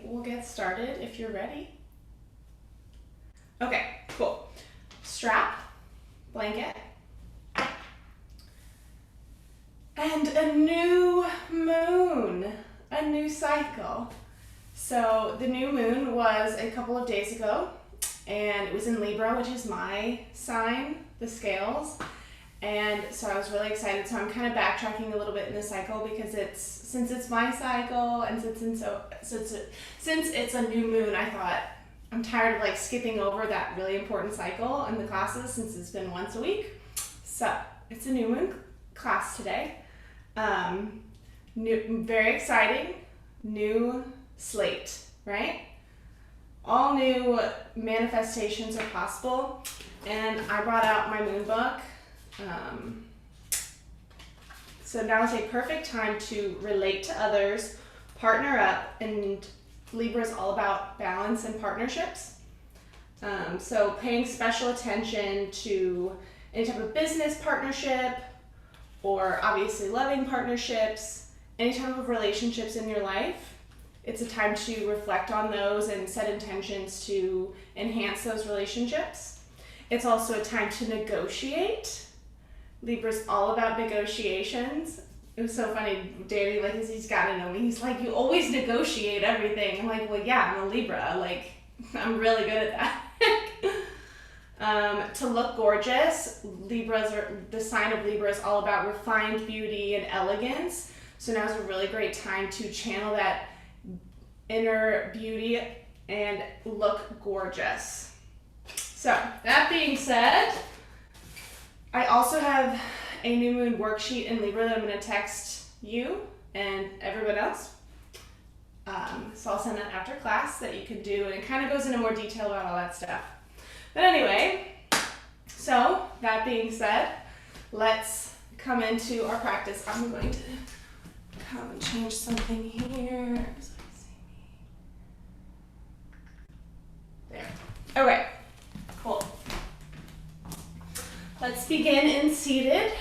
We'll get started if you're ready. Okay, cool. Strap, blanket, and a new moon, a new cycle. So the new moon was a couple of days ago, and it was in Libra, which is my sign, the scales. And so I was really excited. So I'm kind of backtracking a little bit in the cycle because since it's my cycle and since it's a new moon, I thought I'm tired of like skipping over that really important cycle in the classes since it's been once a week. So it's a new moon class today. Very exciting, new slate, right? All new manifestations are possible. And I brought out my moon book. So now is a perfect time to relate to others, partner up, and Libra is all about balance and partnerships. So paying special attention to any type of business partnership or obviously loving partnerships, any type of relationships in your life. It's a time to reflect on those and set intentions to enhance those relationships. It's also a time to negotiate. Libra's all about negotiations. It was so funny, Danny, like, he's got to know me. He's like, you always negotiate everything. I'm like, well, yeah, I'm a Libra. Like, I'm really good at that. To look gorgeous, the sign of Libra is all about refined beauty and elegance. So now's a really great time to channel that inner beauty and look gorgeous. So that being said, I also have a new moon worksheet in Libra that I'm going to text you and everyone else. So I'll send that after class that you can do, and it kind of goes into more detail about all that stuff. But anyway, so that being said, let's come into our practice. I'm going to come and change something here. There. Okay, cool. Let's begin in seated,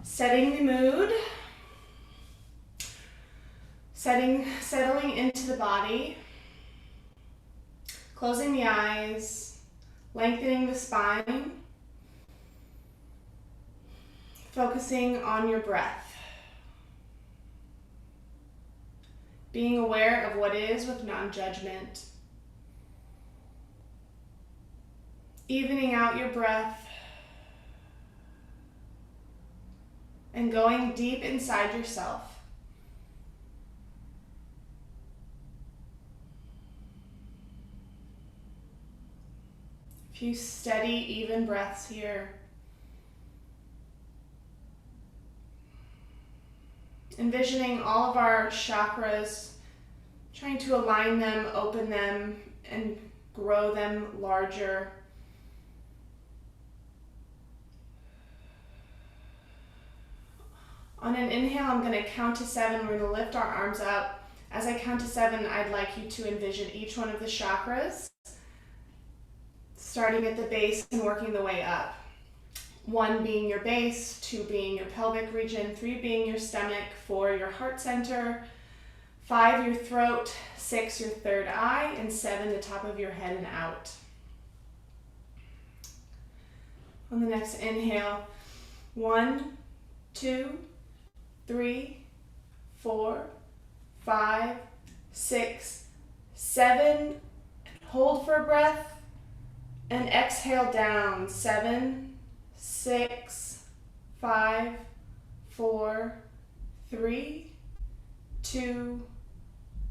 setting the mood, settling into the body, closing the eyes, lengthening the spine, focusing on your breath, being aware of what is with non-judgment. Evening out your breath and going deep inside yourself. A few steady, even breaths here. Envisioning all of our chakras, trying to align them, open them, and grow them larger. On an inhale, I'm going to count to 7. We're going to lift our arms up. As I count to 7, I'd like you to envision each one of the chakras, starting at the base and working the way up. 1 being your base, 2 being your pelvic region, 3 being your stomach, 4 your heart center, 5 your throat, 6 your third eye, and 7 the top of your head and out. On the next inhale, 1, 2, 3, 4, 5, 6, 7. Hold for a breath and exhale down. 7, 6, 5, 4, 3, 2,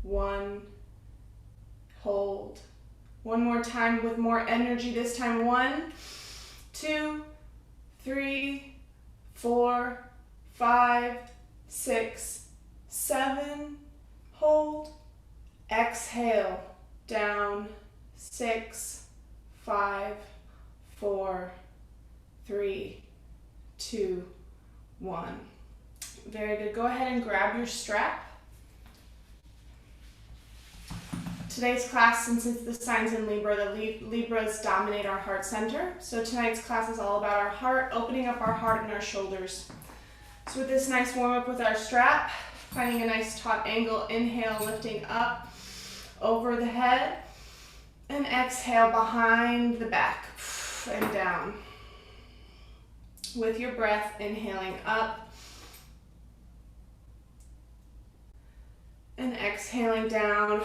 1. Hold. One more time with more energy this time. 1, 2, 3, 4, 5, 6, 7, hold, exhale, down, 6, 5, 4, 3, 2, 1. Very good. Go ahead and grab your strap. Today's class, since it's the signs in Libra, the Libras dominate our heart center. So tonight's class is all about our heart, opening up our heart and our shoulders. So with this nice warm up with our strap, Finding a nice taut angle. Inhale, lifting up over the head. And exhale, behind the back and down. With your breath, inhaling up. And exhaling down.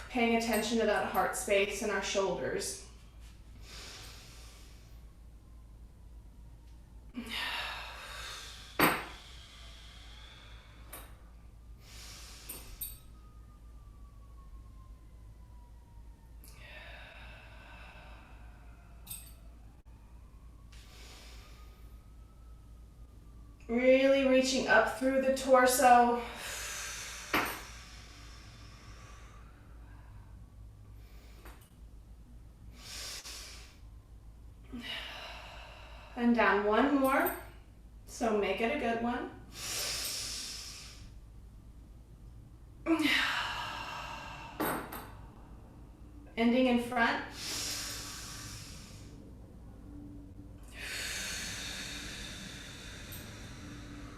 Paying attention to that heart space in our shoulders. Really reaching up through the torso. And down one more. So make it a good one. Ending in front.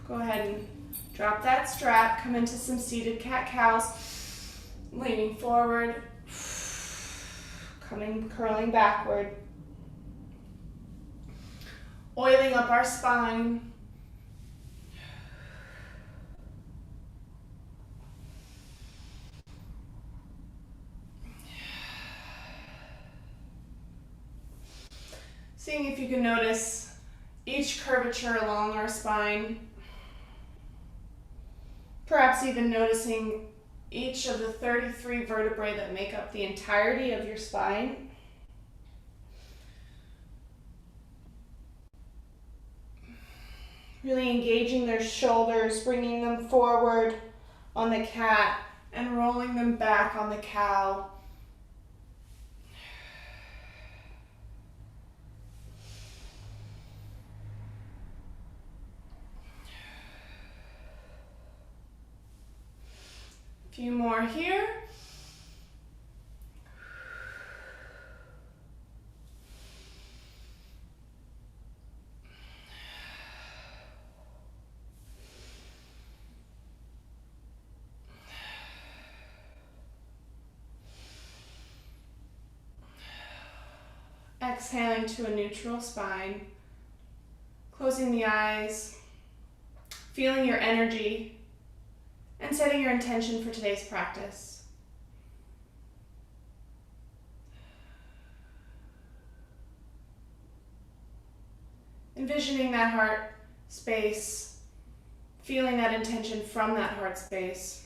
Go ahead and drop that strap. Come into some seated cat-cows. Leaning forward. Curling backward. Oiling up our spine. Seeing if you can notice each curvature along our spine. Perhaps even noticing each of the 33 vertebrae that make up the entirety of your spine. Really engaging their shoulders, bringing them forward on the cat and rolling them back on the cow. A few more here. Exhaling to a neutral spine, closing the eyes, feeling your energy, and setting your intention for today's practice. Envisioning that heart space, feeling that intention from that heart space.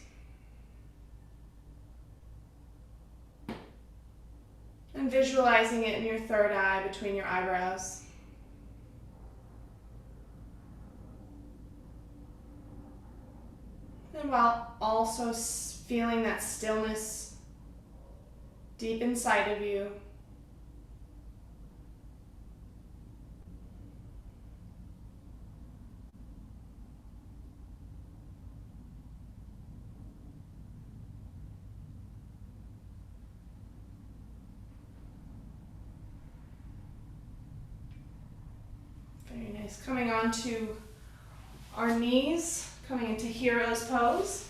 And visualizing it in your third eye between your eyebrows. And while also feeling that stillness deep inside of you. Very nice. Coming on to our knees, coming into hero's pose.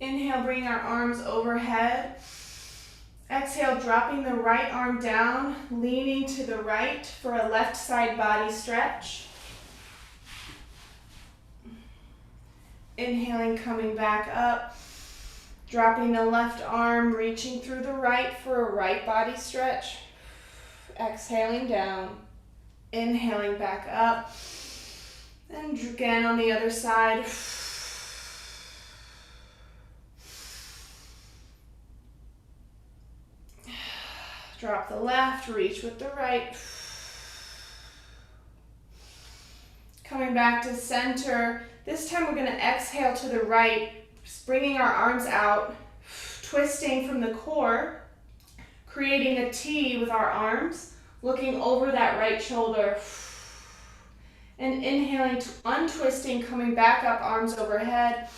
Inhale, bring our arms overhead. Exhale, dropping the right arm down, leaning to the right for a left side body stretch. Inhaling, coming back up. Dropping the left arm, reaching through the right for a right body stretch. Exhaling down. Inhaling back up. And again on the other side. Drop the left, reach with the right. Coming back to center. This time we're going to exhale to the right, bringing our arms out, twisting from the core, creating a T with our arms, looking over that right shoulder. And inhaling, untwisting, coming back up, arms overhead.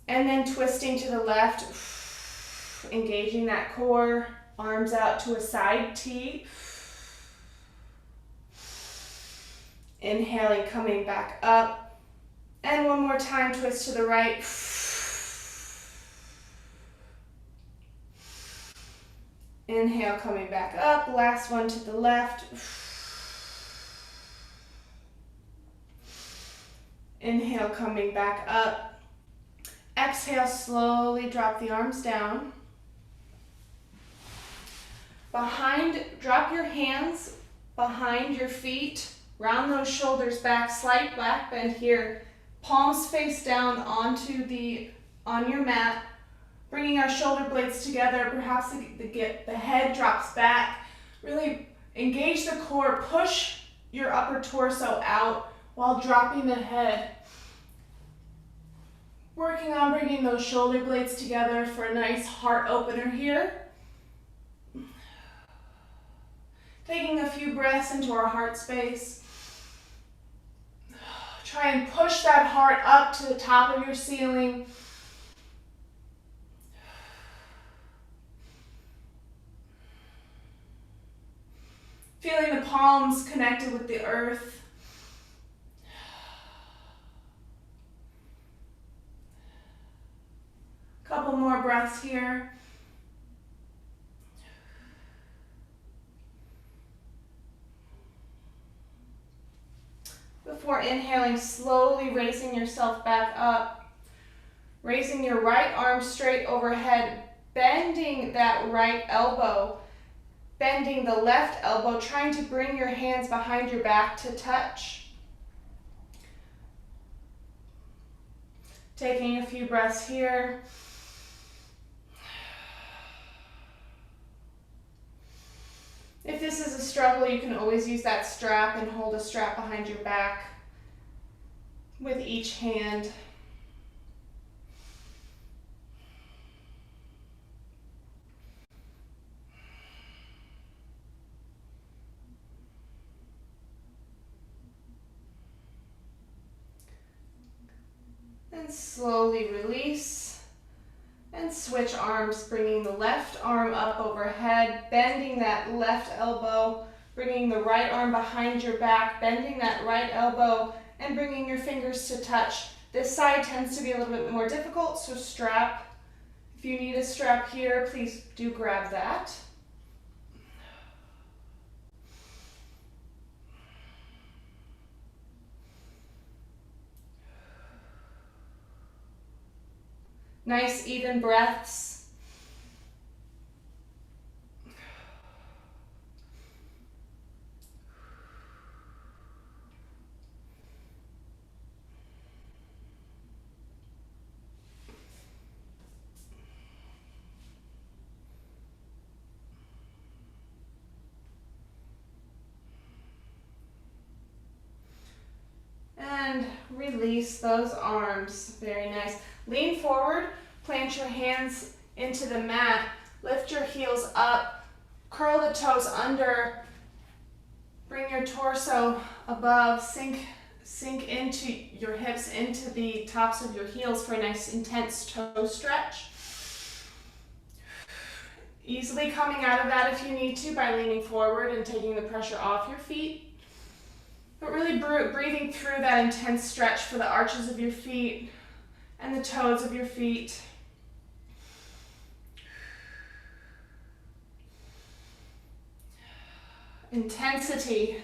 And then twisting to the left, engaging that core, arms out to a side T. Inhaling, coming back up. And one more time, twist to the right. Inhale, coming back up. Last one to the left. Inhale, coming back up. Exhale, slowly drop the arms down. Drop your hands behind your feet. Round those shoulders back, slight back bend here. Palms face down on your mat. Bringing our shoulder blades together, perhaps the head drops back. Really engage the core, push your upper torso out while dropping the head. Working on bringing those shoulder blades together for a nice heart opener here. Taking a few breaths into our heart space. Try and push that heart up to the top of your ceiling. Feeling the palms connected with the earth. Couple more breaths here. Before inhaling, slowly raising yourself back up. Raising your right arm straight overhead, bending that right elbow. Bending the left elbow, trying to bring your hands behind your back to touch. Taking a few breaths here. If this is a struggle, you can always use that strap and hold a strap behind your back with each hand. And slowly release and switch arms, bringing the left arm up overhead, bending that left elbow, bringing the right arm behind your back, bending that right elbow, and bringing your fingers to touch. This side tends to be a little bit more difficult, so strap. If you need a strap here, please do grab that. Nice even breaths. And release those arms. Very nice. Lean forward, plant your hands into the mat, lift your heels up, curl the toes under, bring your torso above, sink into your hips, into the tops of your heels for a nice intense toe stretch. Easily coming out of that if you need to by leaning forward and taking the pressure off your feet. But really breathing through that intense stretch for the arches of your feet and the toes of your feet. Intensity.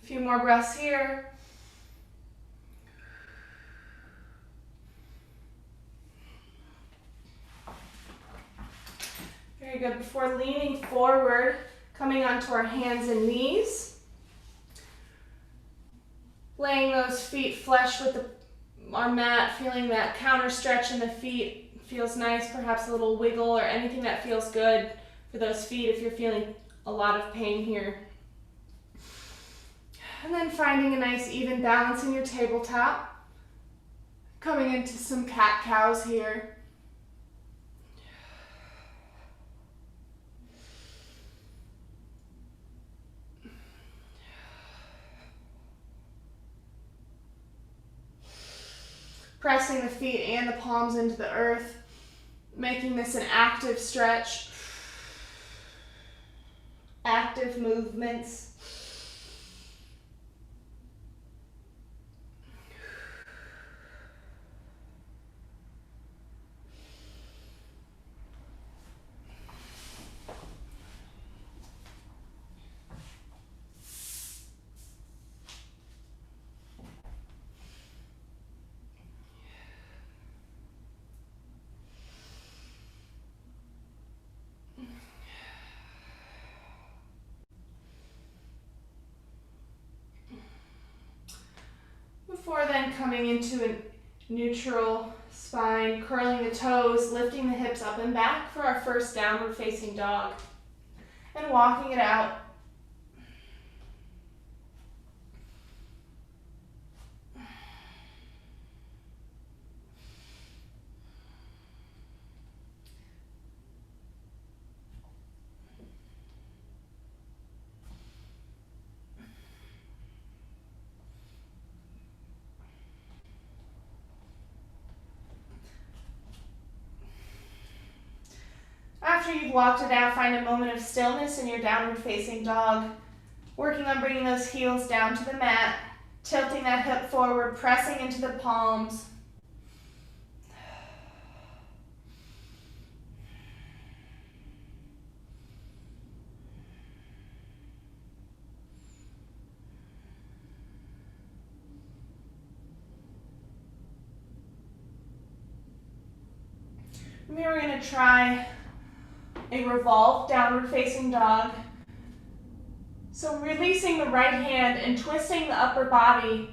A few more breaths here. Very good. Before leaning forward, coming onto our hands and knees. Laying those feet flush with our mat, feeling that counter stretch in the feet. Feels nice, perhaps a little wiggle or anything that feels good for those feet if you're feeling a lot of pain here. And then finding a nice even balance in your tabletop. Coming into some cat-cows here. Pressing the feet and the palms into the earth, making this an active stretch. active movements. Before then coming into a neutral spine, curling the toes, lifting the hips up and back for our first downward facing dog, and walking it out. After you've walked it out, find a moment of stillness in your downward facing dog, working on bringing those heels down to the mat, tilting that hip forward, pressing into the palms. From here we're going to try a revolved downward facing dog. So releasing the right hand and twisting the upper body,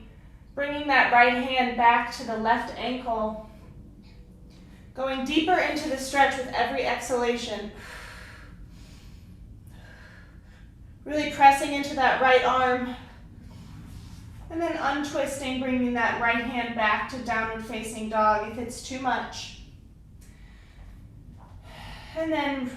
bringing that right hand back to the left ankle. Going deeper into the stretch with every exhalation. Really pressing into that right arm. And then untwisting, bringing that right hand back to downward facing dog if it's too much. And then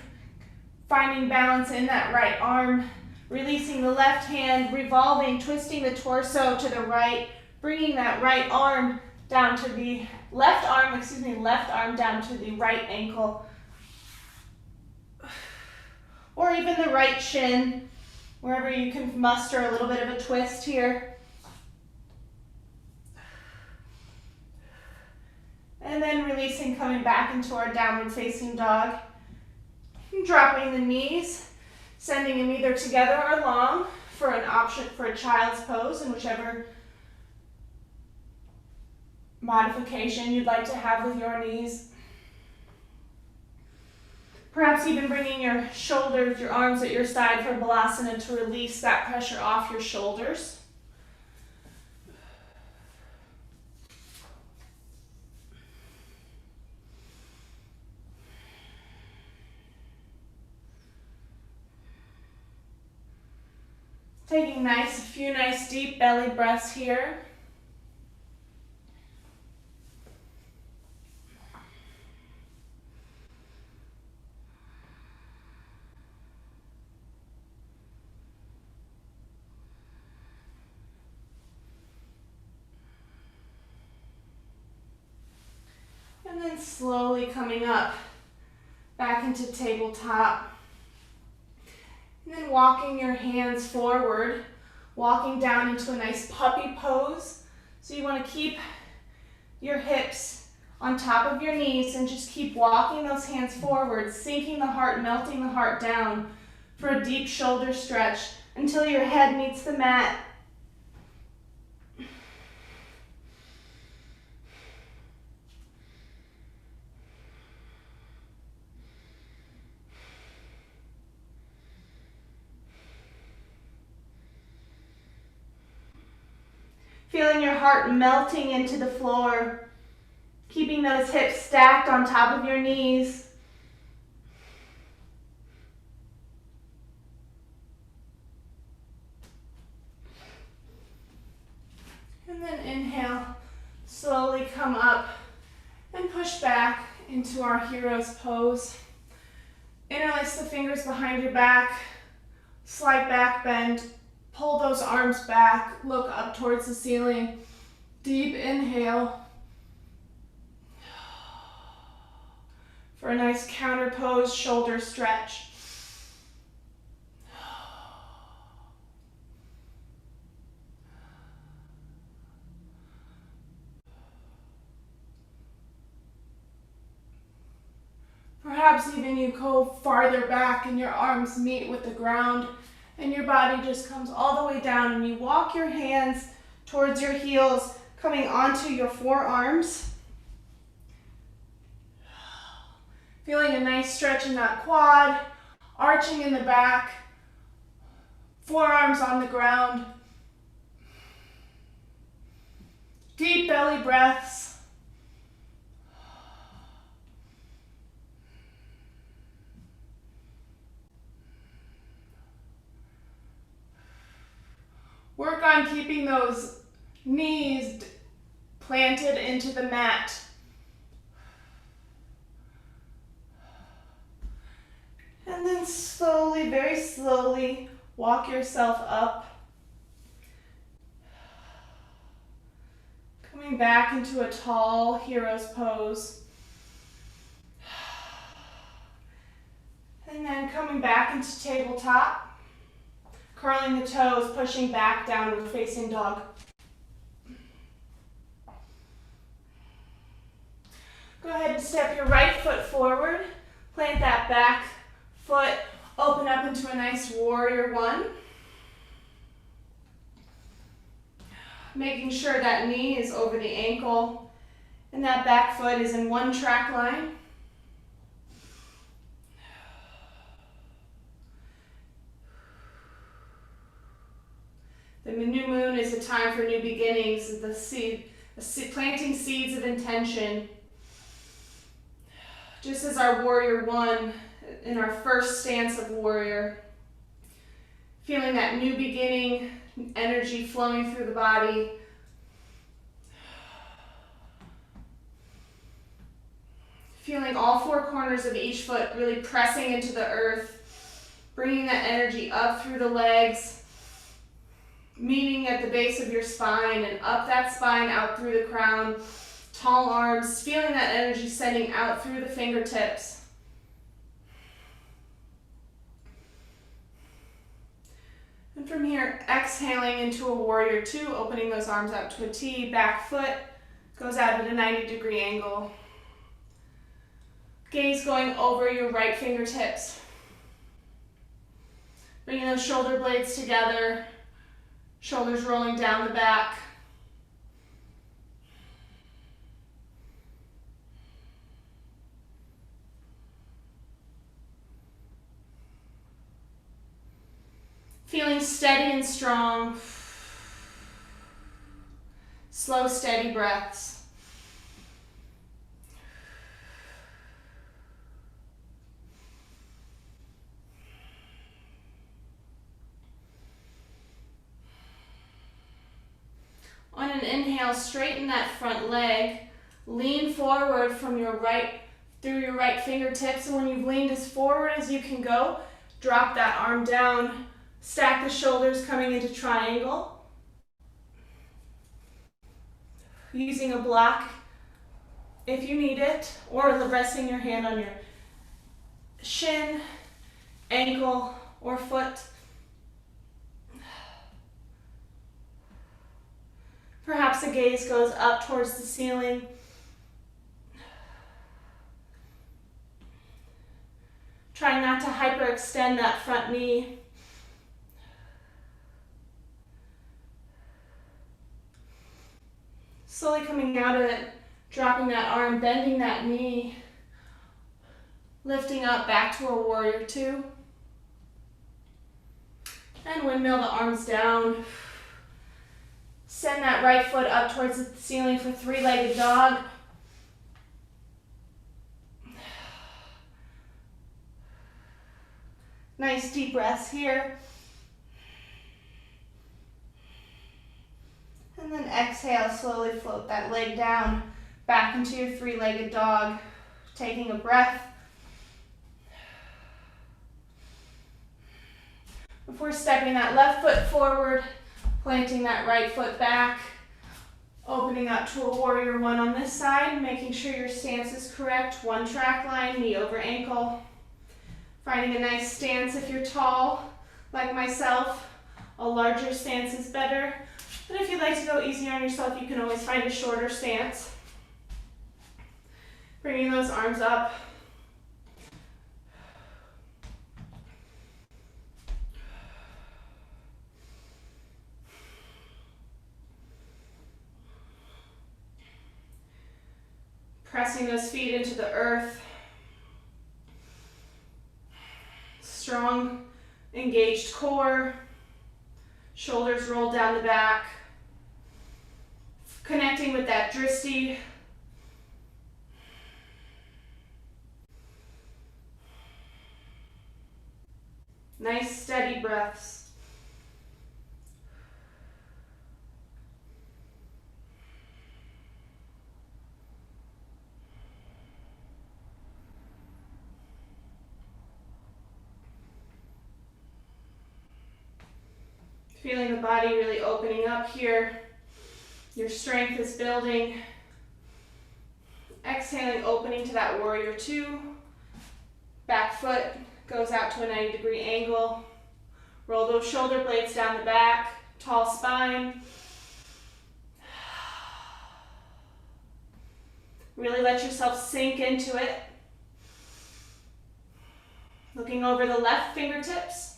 finding balance in that right arm, releasing the left hand, revolving, twisting the torso to the right, bringing that right arm down to the left arm down to the right ankle. Or even the right shin, wherever you can muster a little bit of a twist here. And then releasing, coming back into our downward facing dog. Dropping the knees, sending them either together or long for an option for a child's pose, and whichever modification you'd like to have with your knees. Perhaps even bringing your shoulders, your arms at your side for Balasana to release that pressure off your shoulders. Taking a few nice deep belly breaths here. And then slowly coming up back into tabletop. And then walking your hands forward, walking down into a nice puppy pose. So you want to keep your hips on top of your knees and just keep walking those hands forward, sinking the heart, melting the heart down for a deep shoulder stretch until your head meets the mat. Feeling your heart melting into the floor, keeping those hips stacked on top of your knees. And then inhale, slowly come up and push back into our hero's pose. Interlace the fingers behind your back, slight back bend. Pull those arms back, look up towards the ceiling. Deep inhale. For a nice counter pose, shoulder stretch. perhaps even you go farther back and your arms meet with the ground and your body just comes all the way down, and you walk your hands towards your heels, coming onto your forearms. Feeling a nice stretch in that quad, arching in the back, forearms on the ground. Deep belly breaths. Work on keeping those knees planted into the mat. And then slowly, very slowly, walk yourself up. Coming back into a tall hero's pose. And then coming back into tabletop. Curling the toes, pushing back, downward facing dog. Go ahead and step your right foot forward. Plant that back foot, open up into a nice warrior one. Making sure that knee is over the ankle and that back foot is in one track line. The new moon is a time for new beginnings, planting seeds of intention. Just as our warrior one in our first stance of warrior, feeling that new beginning energy flowing through the body. Feeling all four corners of each foot really pressing into the earth, bringing that energy up through the legs, meeting at the base of your spine and up that spine, out through the crown, tall arms, feeling that energy sending out through the fingertips. And from here, exhaling into a warrior two, opening those arms out to a T, back foot goes out at a 90-degree angle. Gaze going over your right fingertips. Bringing those shoulder blades together. Shoulders rolling down the back. Feeling steady and strong. Slow, steady breaths. On an inhale, straighten that front leg. Lean forward from your right, through your right fingertips. And when you've leaned as forward as you can go, drop that arm down. Stack the shoulders coming into triangle. Using a block if you need it, or resting your hand on your shin, ankle, or foot. Perhaps the gaze goes up towards the ceiling. Try not to hyperextend that front knee. Slowly coming out of it, dropping that arm, bending that knee, lifting up back to a warrior two. And windmill the arms down. Send that right foot up towards the ceiling for three-legged dog. Nice deep breaths here. And then exhale, slowly float that leg down, back into your three-legged dog. Taking a breath. Before stepping that left foot forward, planting that right foot back, opening up to a warrior one on this side, making sure your stance is correct. One track line, knee over ankle. Finding a nice stance if you're tall, like myself. A larger stance is better. But if you'd like to go easier on yourself, you can always find a shorter stance. Bringing those arms up. Pressing those feet into the earth. Strong, engaged core. Shoulders rolled down the back. Connecting with that drishti. Nice steady breaths. Feeling the body really opening up here. Your strength is building. Exhaling, opening to that warrior two. Back foot goes out to a 90-degree angle. Roll those shoulder blades down the back. Tall spine. Really let yourself sink into it. Looking over the left fingertips.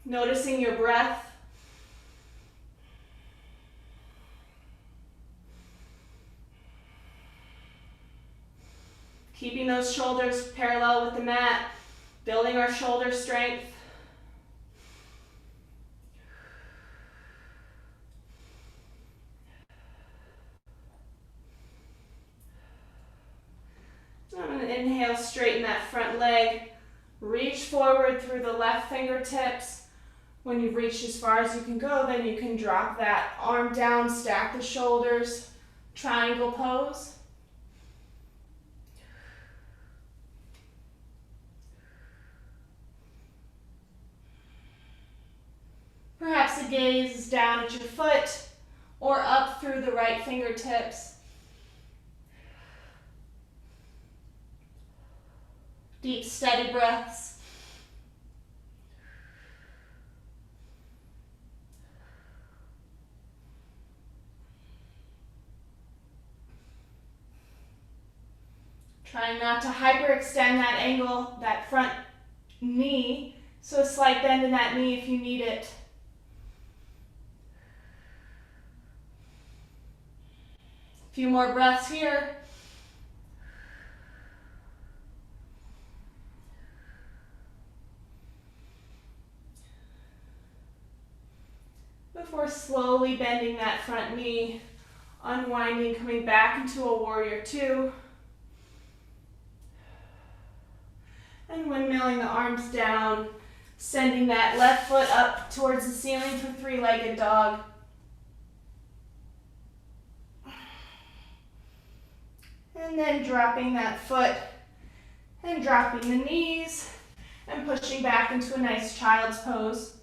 Noticing your breath. Keeping those shoulders parallel with the mat, building our shoulder strength. I'm going to inhale, straighten that front leg. Reach forward through the left fingertips. When you've reached as far as you can go, then you can drop that arm down, stack the shoulders, triangle pose. Perhaps the gaze is down at your foot or up through the right fingertips. Deep, steady breaths. Trying not to hyperextend that angle, that front knee, so a slight bend in that knee if you need it. A few more breaths here. Before slowly bending that front knee, unwinding, coming back into a warrior two. And windmilling the arms down, sending that left foot up towards the ceiling for three-legged dog. And then dropping that foot and dropping the knees and pushing back into a nice child's pose.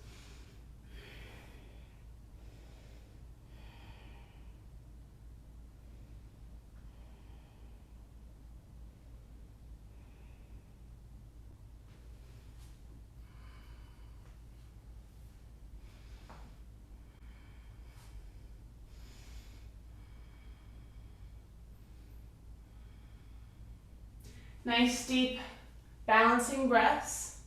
Nice deep balancing breaths.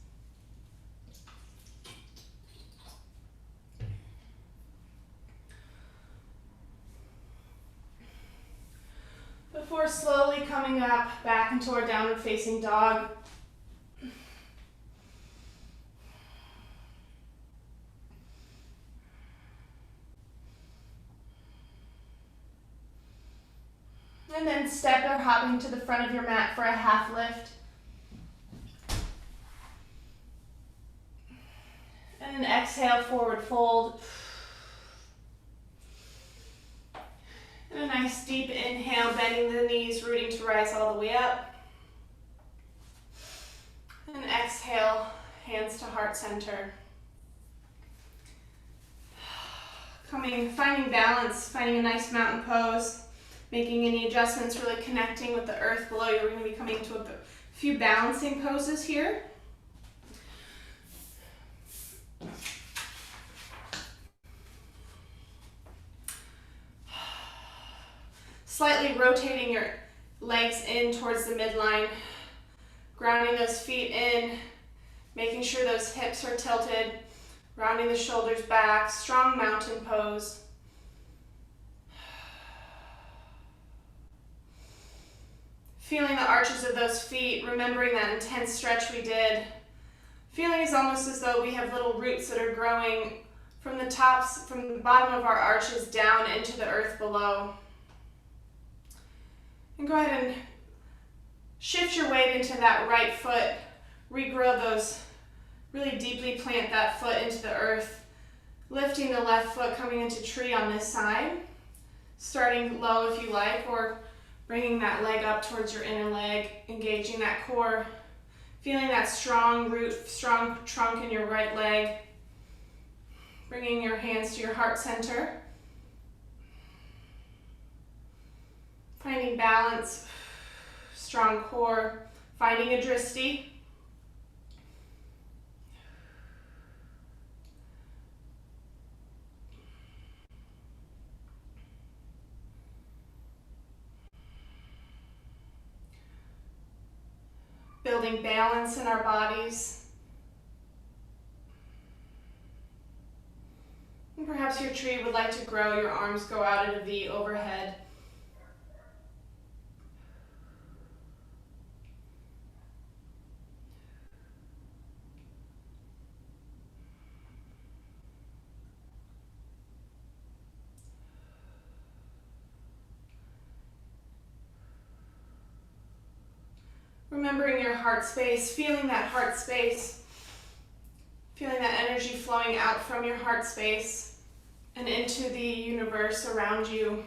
Before slowly coming up back into our downward facing dog. And then step or hopping to the front of your mat for a half lift. And then exhale, forward fold. And a nice deep inhale, bending the knees, rooting to rise all the way up. And exhale, hands to heart center. Finding balance, finding a nice mountain pose. Making any adjustments, really connecting with the earth below you. We're going to be coming to a few balancing poses here. Slightly rotating your legs in towards the midline, grounding those feet in, making sure those hips are tilted, rounding the shoulders back, strong mountain pose. Feeling the arches of those feet, remembering that intense stretch we did. Feeling is almost as though we have little roots that are growing from the bottom of our arches down into the earth below. And go ahead and shift your weight into that right foot. Regrow those, really deeply plant that foot into the earth. Lifting the left foot, coming into tree on this side. Starting low if you like, or bringing that leg up towards your inner leg, engaging that core. Feeling that strong root, strong trunk in your right leg. Bringing your hands to your heart center. Finding balance, strong core, finding a drishti. Building balance in our bodies. And perhaps your tree would like to grow, your arms go out at a V overhead. Remembering your heart space, feeling that heart space, feeling that energy flowing out from your heart space and into the universe around you.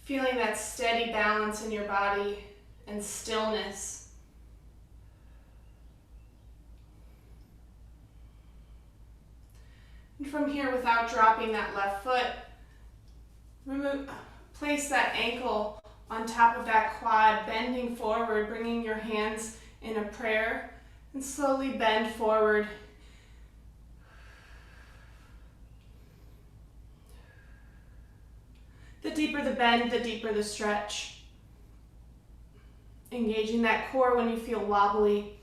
Feeling that steady balance in your body and stillness. And from here, without dropping that left foot, place that ankle on top of that quad, bending forward, bringing your hands in a prayer, and slowly bend forward. The deeper the bend, the deeper the stretch. Engaging that core when you feel wobbly.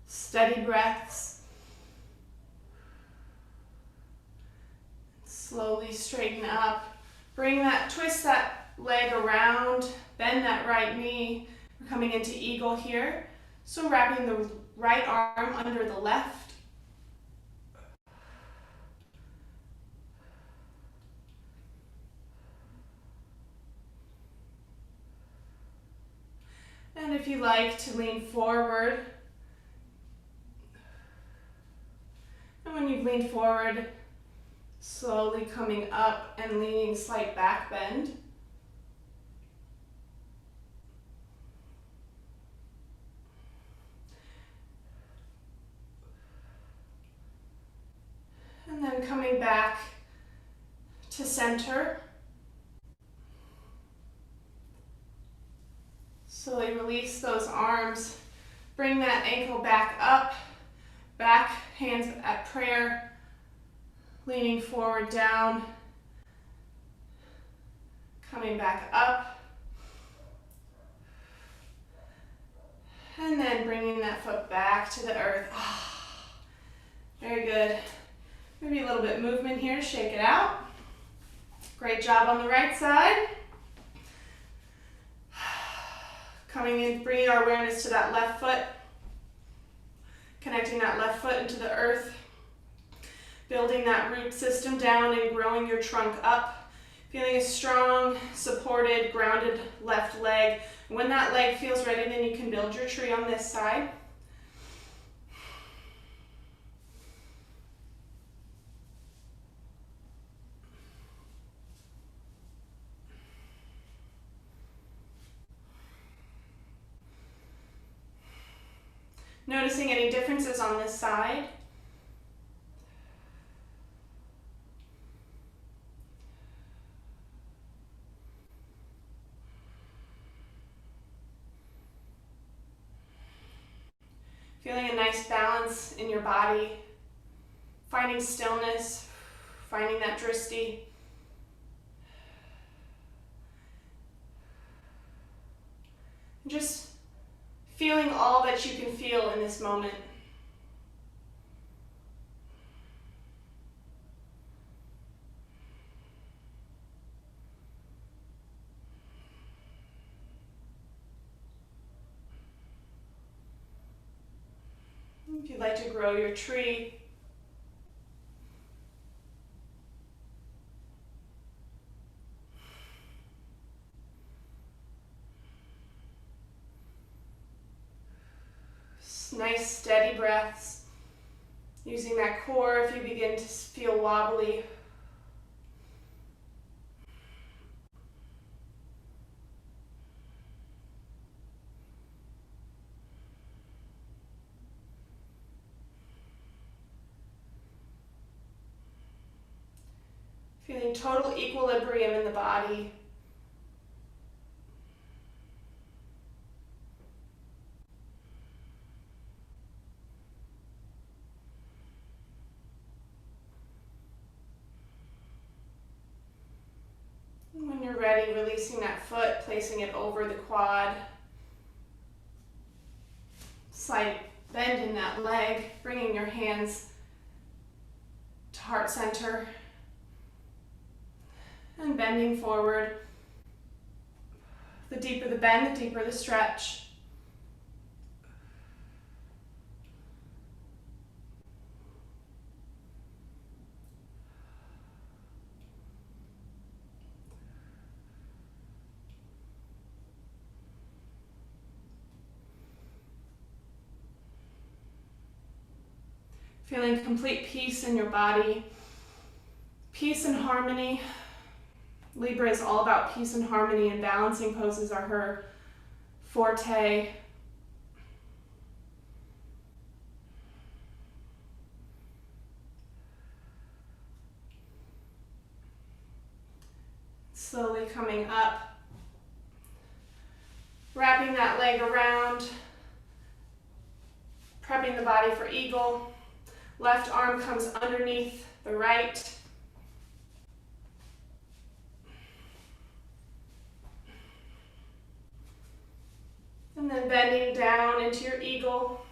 Steady breaths. Slowly straighten up. Twist that leg around, bend that right knee. We're coming into eagle here. So wrapping the right arm under the left. And if you like to lean forward, and when you've leaned forward, slowly coming up and leaning, slight back bend. And then coming back to center. Slowly release those arms. Bring that ankle back up. Back, hands at prayer. Leaning forward, down. Coming back up. And then bringing that foot back to the earth. Very good. Maybe a little bit of movement here to shake it out. Great job on the right side. Coming in, bringing our awareness to that left foot. Connecting that left foot into the earth. Building that root system down and growing your trunk up. Feeling a strong, supported, grounded left leg. When that leg feels ready, then you can build your tree on this side. Noticing any differences on this side. Feeling a nice balance in your body, finding stillness, finding that drishti. Just feeling all that you can feel in this moment. If you'd like to grow your tree, nice steady breaths, using that core if you begin to feel wobbly. Feeling total equilibrium in the body. And when you're ready, releasing that foot, placing it over the quad. Slight bend in that leg, bringing your hands to heart center. And bending forward. The deeper the bend, the deeper the stretch. Feeling complete peace in your body, peace and harmony. Libra is all about peace and harmony, and balancing poses are her forte. Slowly coming up, wrapping that leg around, prepping the body for eagle. Left arm comes underneath the right. And then bending down into your eagle.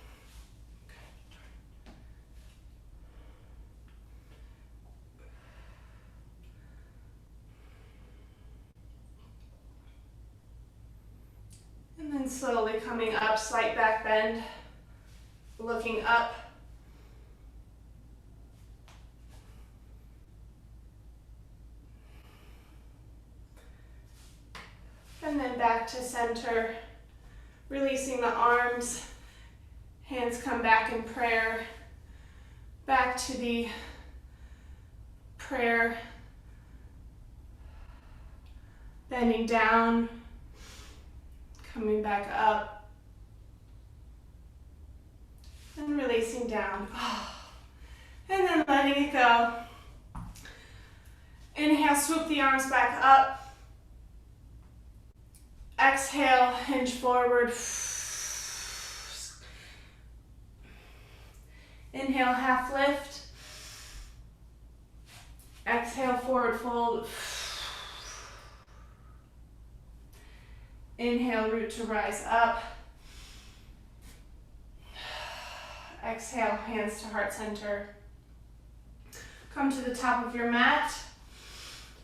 And then slowly coming up, slight back bend, looking up. And then back to center. Releasing the arms, hands come back in prayer, back to the prayer, bending down, coming back up, and releasing down. And then letting it go. Inhale, swoop the arms back up. Exhale, hinge forward. Inhale, half lift. Exhale, forward fold. Inhale, root to rise up. Exhale, hands to heart center. Come to the top of your mat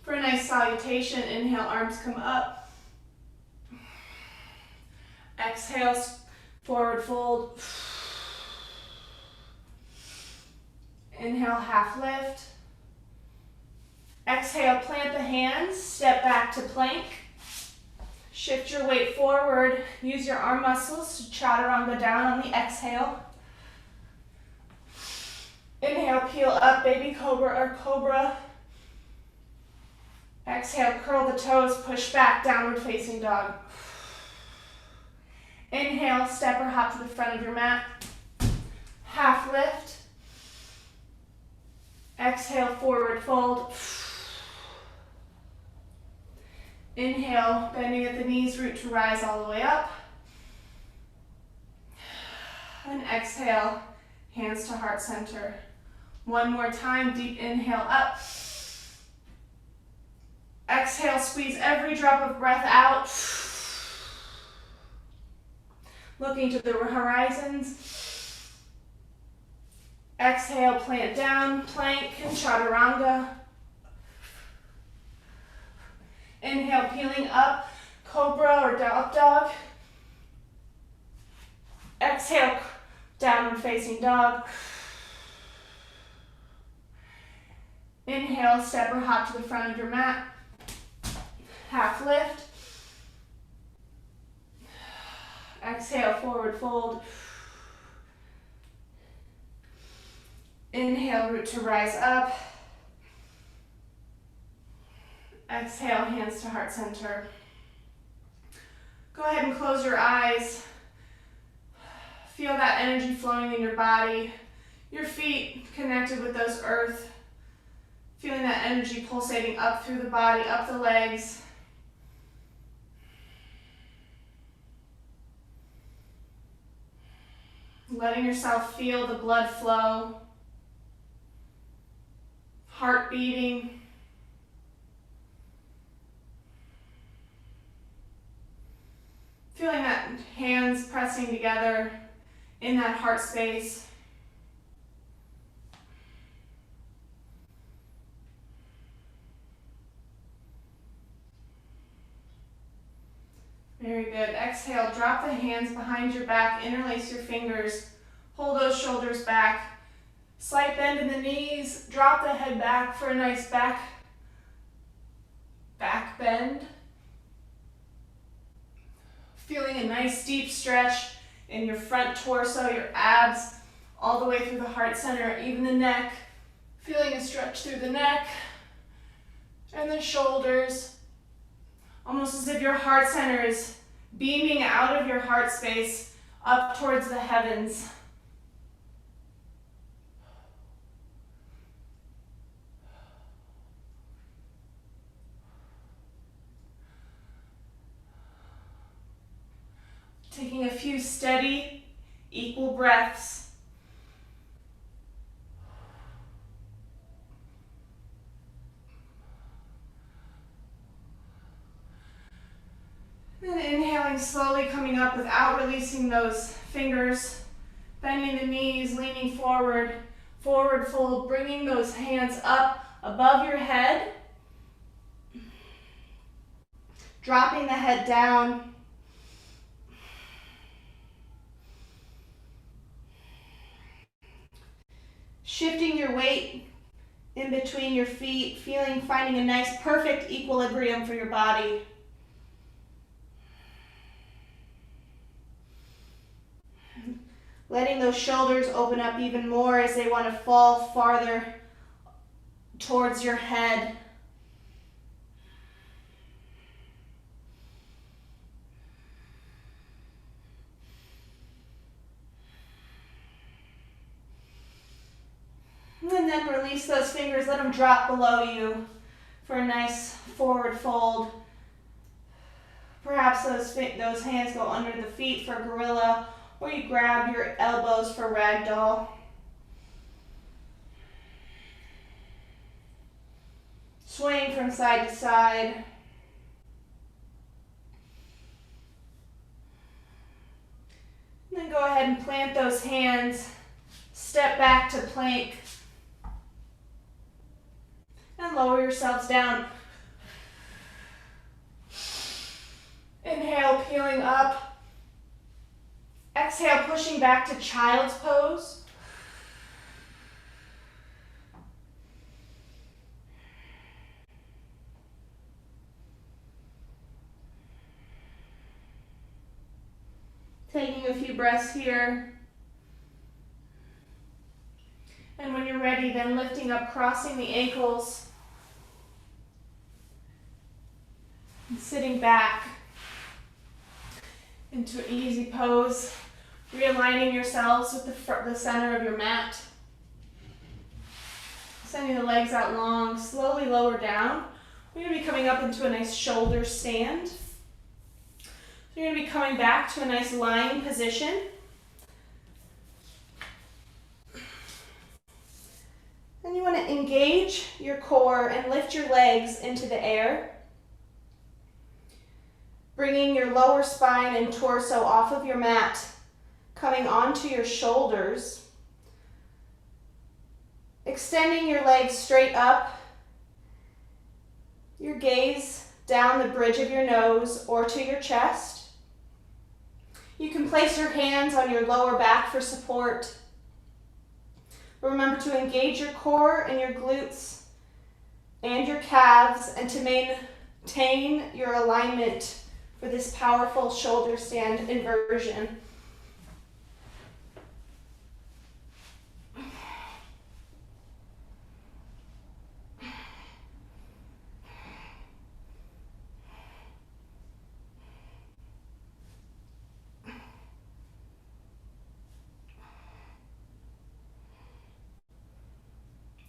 for a nice salutation. Inhale, arms come up. Exhale, forward fold. Inhale, half lift. Exhale, plant the hands, step back to plank. Shift your weight forward. Use your arm muscles to chaturanga down on the exhale. Inhale, peel up, baby cobra or cobra. Exhale, curl the toes, push back, downward facing dog. Inhale, step or hop to the front of your mat. Half lift. Exhale, forward fold. Inhale, bending at the knees, root to rise all the way up. And exhale, hands to heart center. One more time, deep inhale up. Exhale, squeeze every drop of breath out. Looking to the horizons. Exhale, plant down, plank and chaturanga. Inhale, peeling up, cobra or up dog. Exhale, downward facing dog. Inhale, step or hop to the front of your mat. Half lift. Exhale, forward fold. Inhale, root to rise up. Exhale, hands to heart center. Go ahead and close your eyes. Feel that energy flowing in your body. Your feet connected with those earth. Feeling that energy pulsating up through the body, up the legs. Letting yourself feel the blood flow. Heart beating. Feeling that hands pressing together in that heart space. Very good. Exhale, drop the hands behind your back, interlace your fingers, hold those shoulders back. Slight bend in the knees, drop the head back for a nice back bend. Feeling a nice deep stretch in your front torso, your abs, all the way through the heart center, even the neck. Feeling a stretch through the neck and the shoulders. Almost as if your heart center is beaming out of your heart space up towards the heavens. Taking a few steady, equal breaths. And inhaling slowly, coming up without releasing those fingers. Bending the knees, leaning forward, forward fold, bringing those hands up above your head. Dropping the head down. Shifting your weight in between your feet, finding a nice perfect equilibrium for your body. Letting those shoulders open up even more as they want to fall farther towards your head. And then release those fingers, let them drop below you for a nice forward fold. Perhaps those hands go under the feet for gorilla, or you grab your elbows for ragdoll. Swaying from side to side. And then go ahead and plant those hands. Step back to plank. And lower yourselves down. Inhale, peeling up. Exhale, pushing back to child's pose. Taking a few breaths here. And when you're ready, then lifting up, crossing the ankles. And sitting back into an easy pose. Realigning yourselves with the center of your mat. Sending the legs out long, slowly lower down. We're going to be coming up into a nice shoulder stand. So you're going to be coming back to a nice lying position. Then you want to engage your core and lift your legs into the air, bringing your lower spine and torso off of your mat, coming onto your shoulders, extending your legs straight up, your gaze down the bridge of your nose or to your chest. You can place your hands on your lower back for support. Remember to engage your core and your glutes and your calves and to maintain your alignment for this powerful shoulder stand inversion.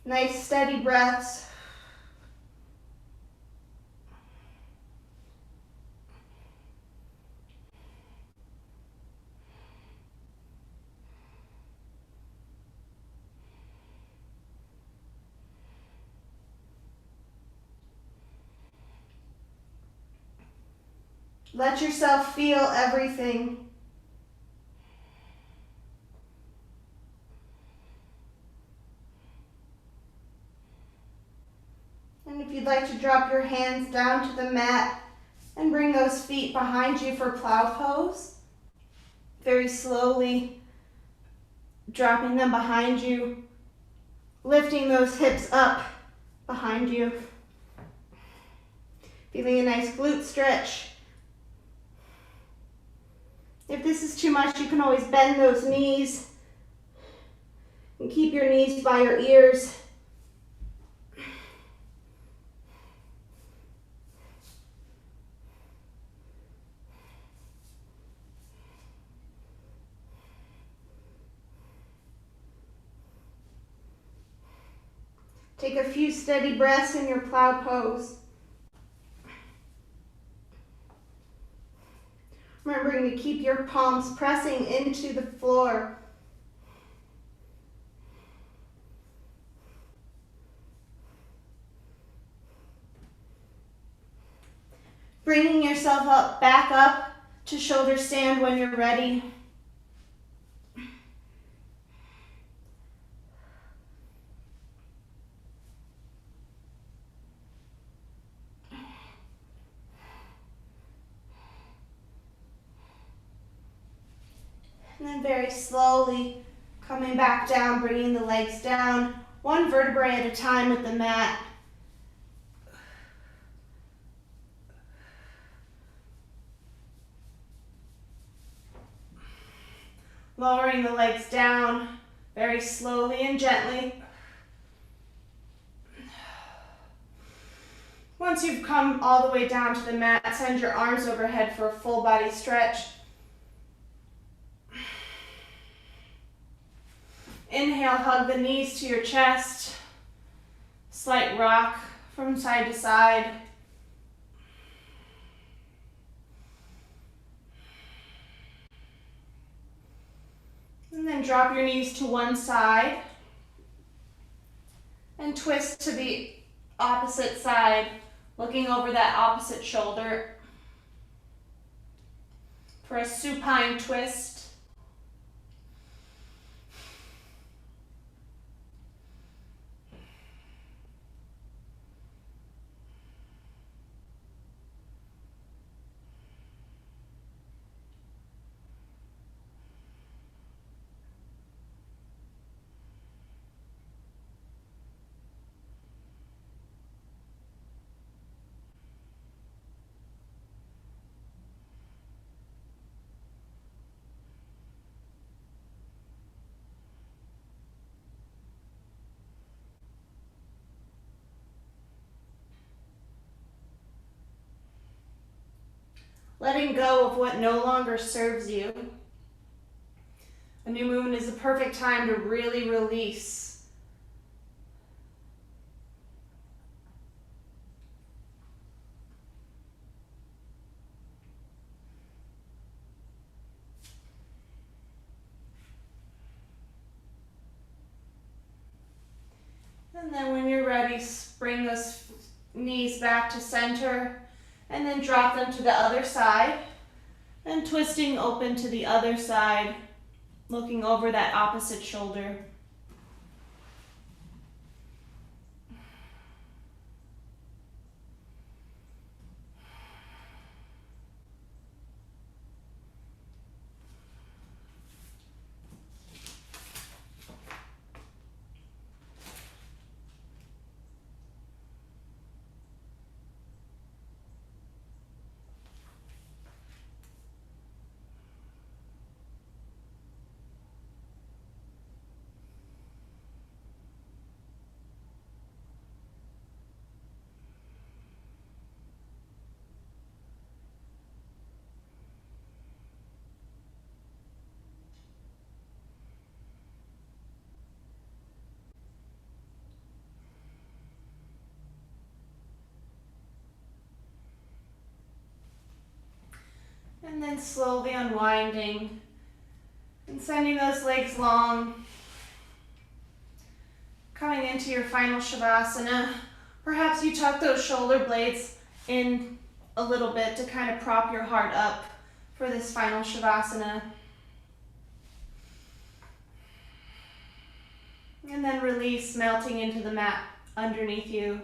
Nice steady breaths. Let yourself feel everything. And if you'd like to drop your hands down to the mat and bring those feet behind you for plow pose, very slowly dropping them behind you, lifting those hips up behind you, feeling a nice glute stretch. If this is too much, you can always bend those knees and keep your knees by your ears. Take a few steady breaths in your plow pose. Remembering to keep your palms pressing into the floor. Bringing yourself up, back up to shoulder stand when you're ready. And then very slowly coming back down, bringing the legs down, one vertebrae at a time with the mat. Lowering the legs down very slowly and gently. Once you've come all the way down to the mat, send your arms overhead for a full body stretch. Inhale, hug the knees to your chest. Slight rock from side to side. And then drop your knees to one side and twist to the opposite side, looking over that opposite shoulder for a supine twist. Letting go of what no longer serves you. A new moon is the perfect time to really release. And then when you're ready, bring those knees back to center and then drop them to the other side and twisting open to the other side, looking over that opposite shoulder. And then slowly unwinding and sending those legs long. Coming into your final Shavasana. Perhaps you tuck those shoulder blades in a little bit to kind of prop your heart up for this final Shavasana. And then release, melting into the mat underneath you.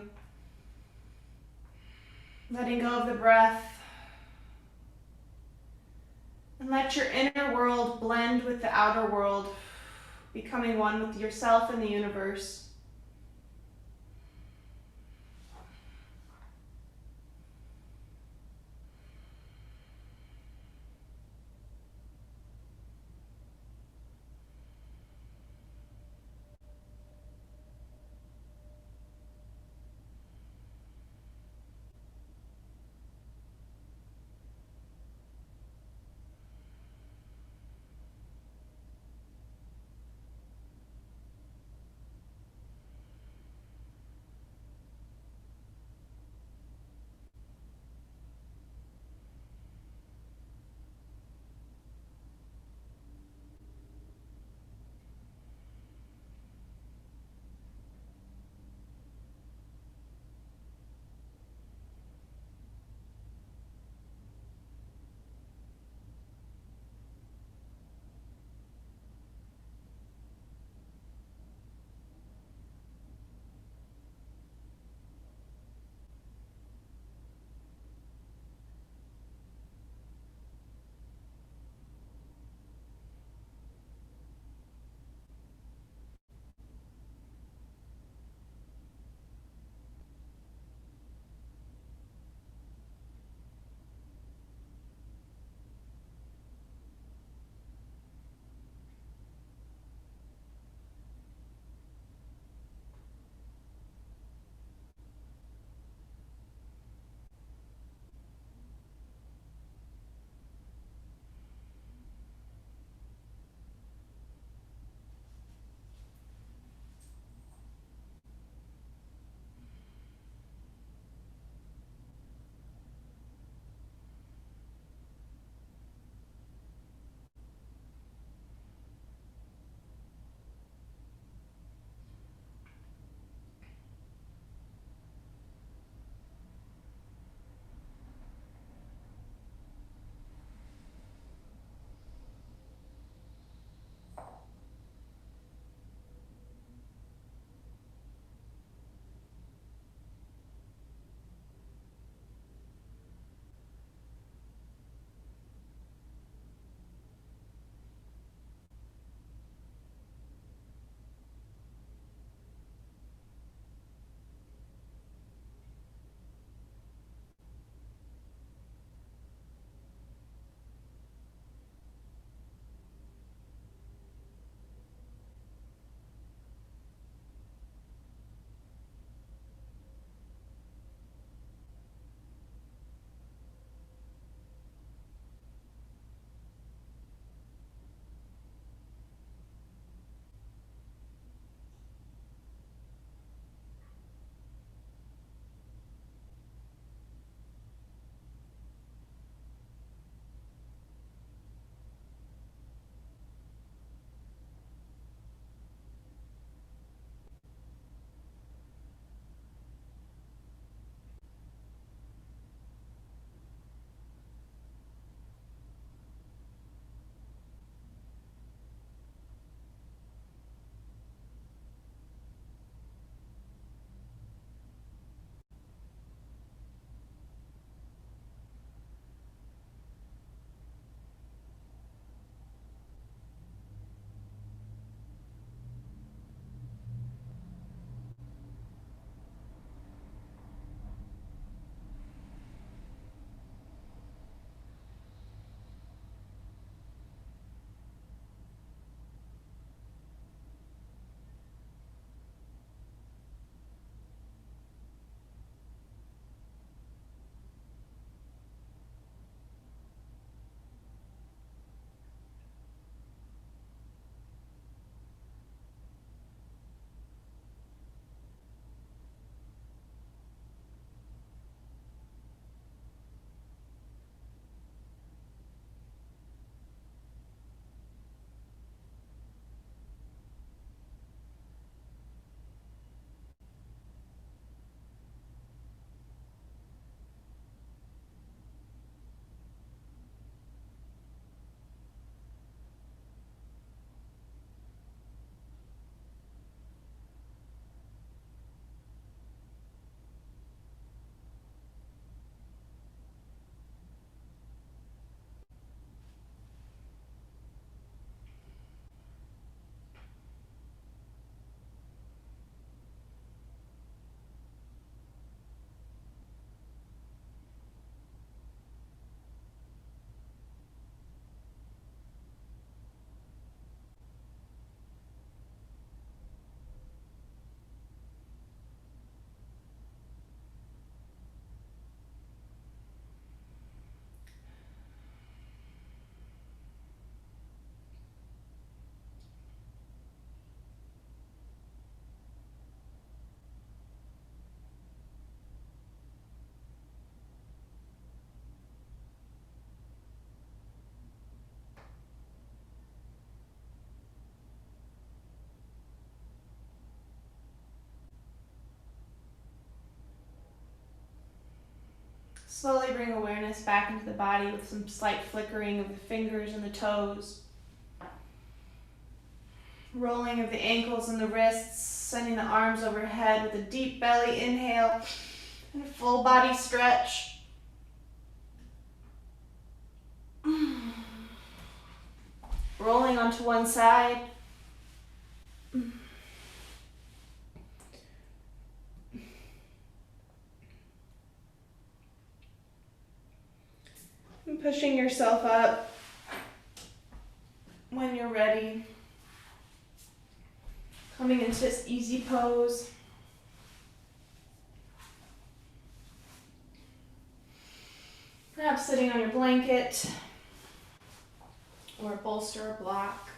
Letting go of the breath. And let your inner world blend with the outer world, becoming one with yourself and the universe. Slowly bring awareness back into the body with some slight flickering of the fingers and the toes. Rolling of the ankles and the wrists, sending the arms overhead with a deep belly inhale and a full body stretch. Rolling onto one side. And pushing yourself up when you're ready. Coming into this easy pose. Perhaps sitting on your blanket or a bolster or block.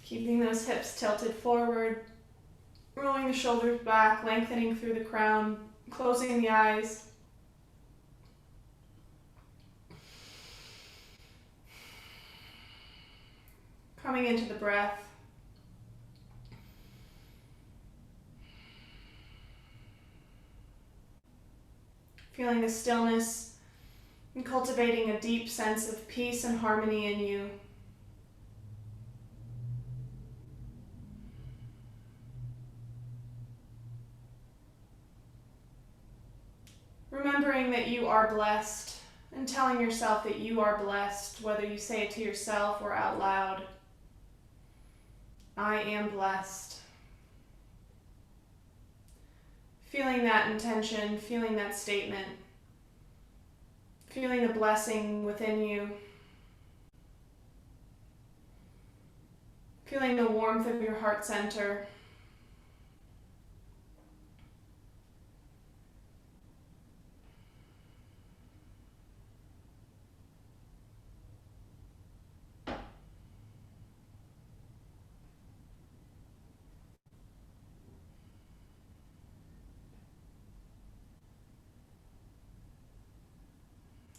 Keeping those hips tilted forward, rolling the shoulders back, lengthening through the crown, closing the eyes. Coming into the breath. Feeling the stillness and cultivating a deep sense of peace and harmony in you. Remembering that you are blessed and telling yourself that you are blessed, whether you say it to yourself or out loud. I am blessed. Feeling that intention, feeling that statement, feeling the blessing within you, feeling the warmth of your heart center.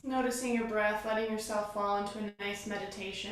Noticing your breath, letting yourself fall into a nice meditation.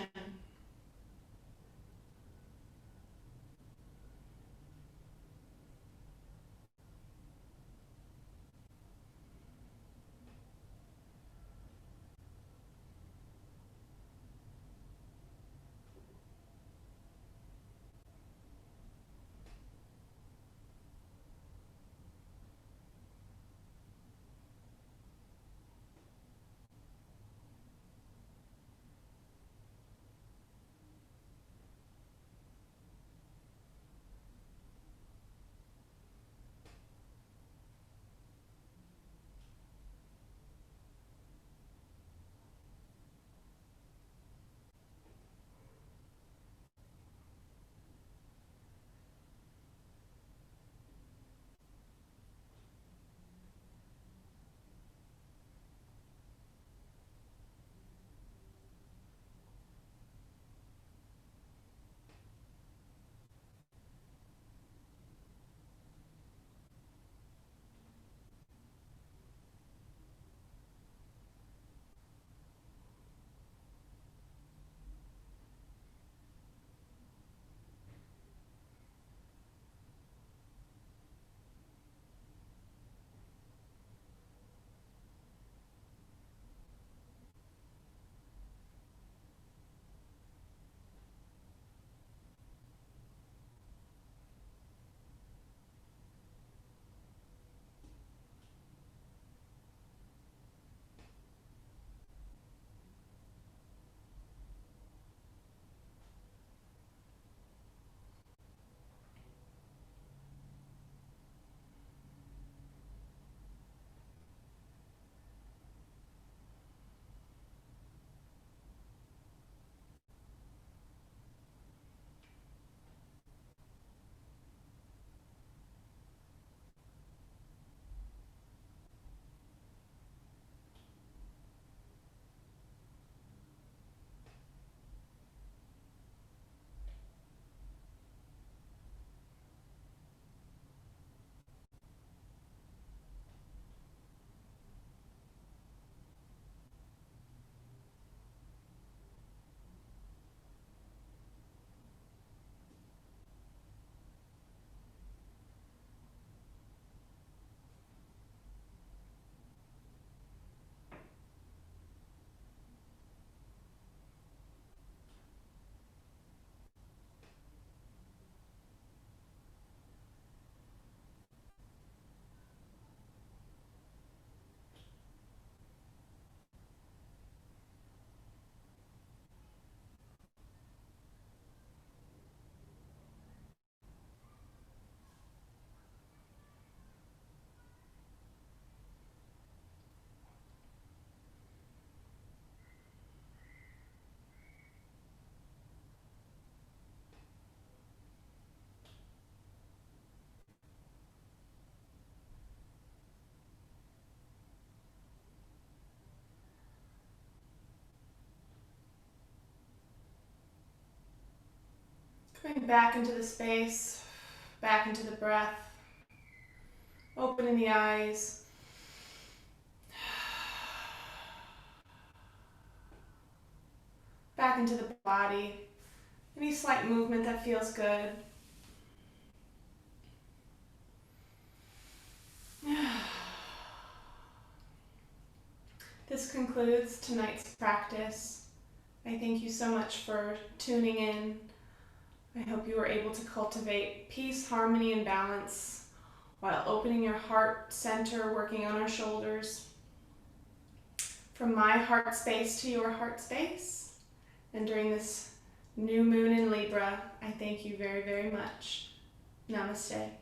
back into the space, back into the breath, opening the eyes. Back into the body. Any slight movement that feels good. This concludes tonight's practice. I thank you so much for tuning in. I hope you were able to cultivate peace, harmony, and balance while opening your heart center, working on our shoulders. From my heart space to your heart space, and during this new moon in Libra, I thank you very, very much. Namaste.